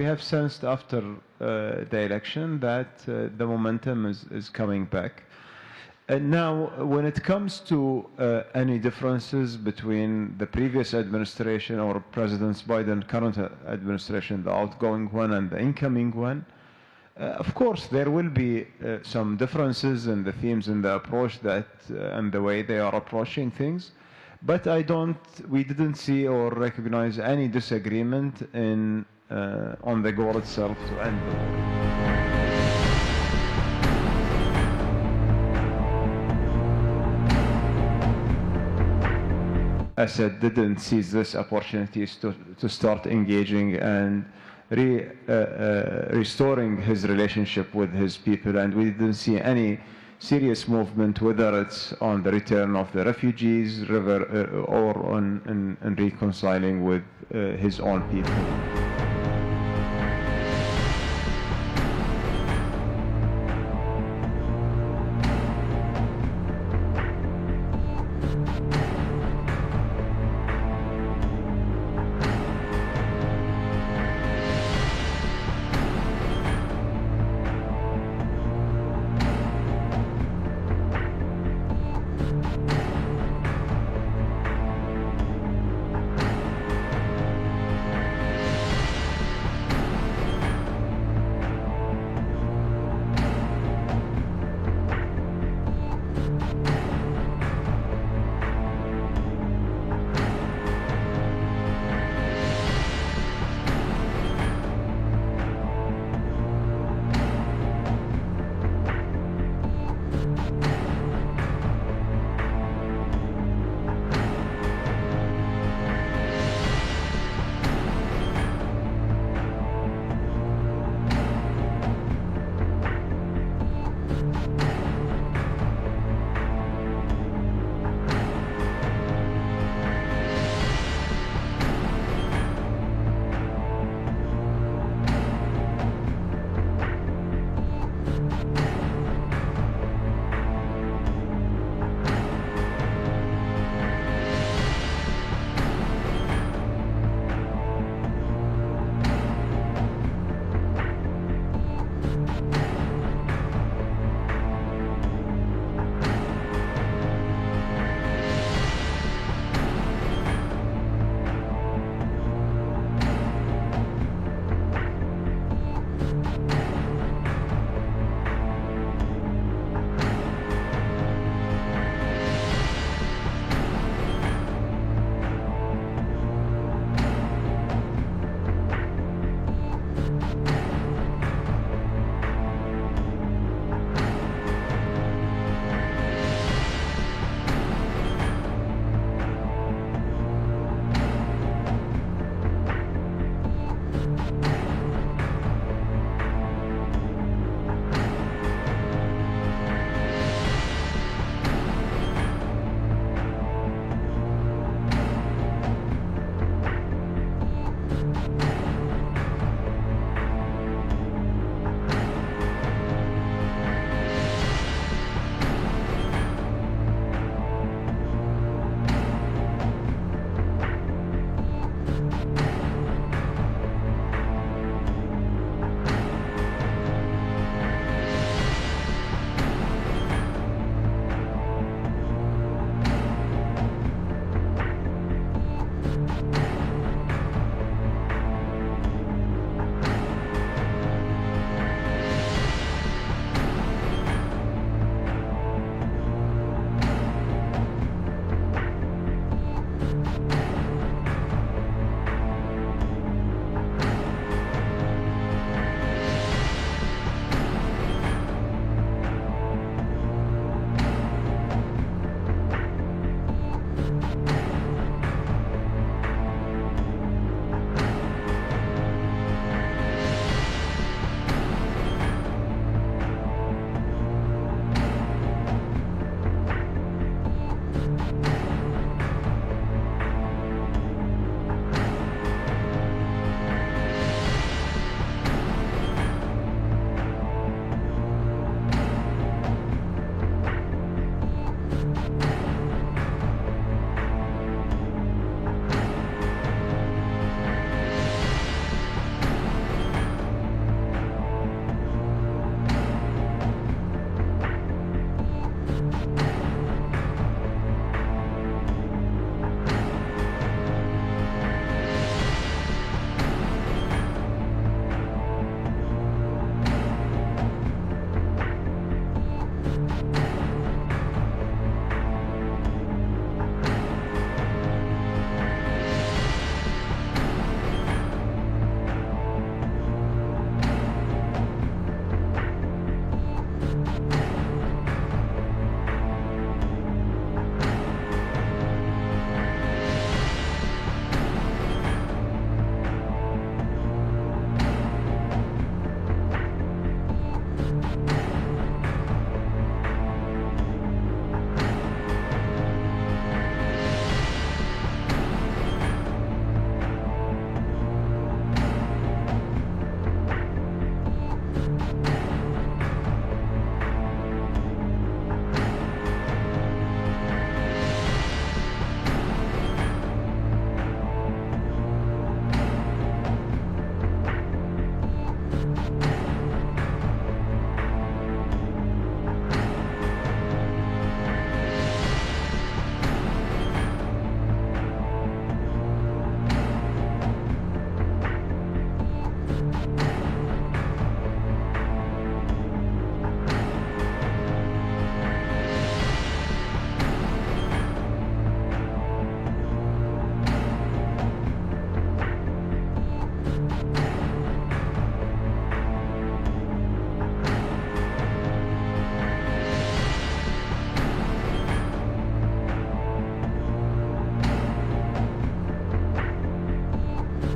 have sensed after the election that the momentum is coming back. And now, when it comes to any differences between the previous administration or President Biden current administration, the outgoing one and the incoming one, of course, there will be some differences in the themes and the approach that and the way they are approaching things. But we didn't see or recognize any disagreement on the goal itself to end the war. Assad didn't seize this opportunities to start engaging and restoring his relationship with his people, and we didn't see any serious movement, whether it's on the return of the refugees or on reconciling with his own people.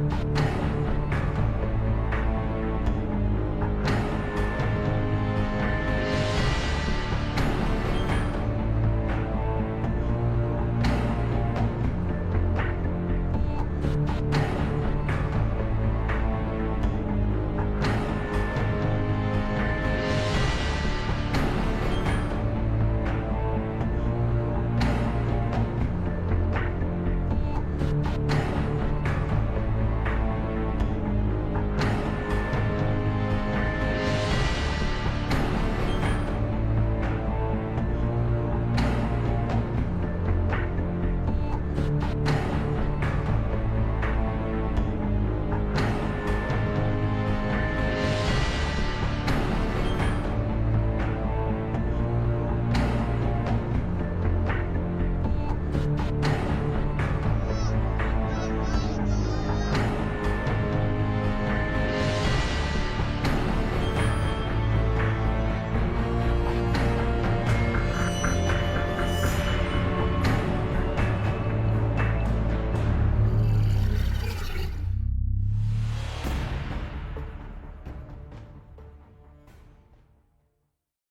you.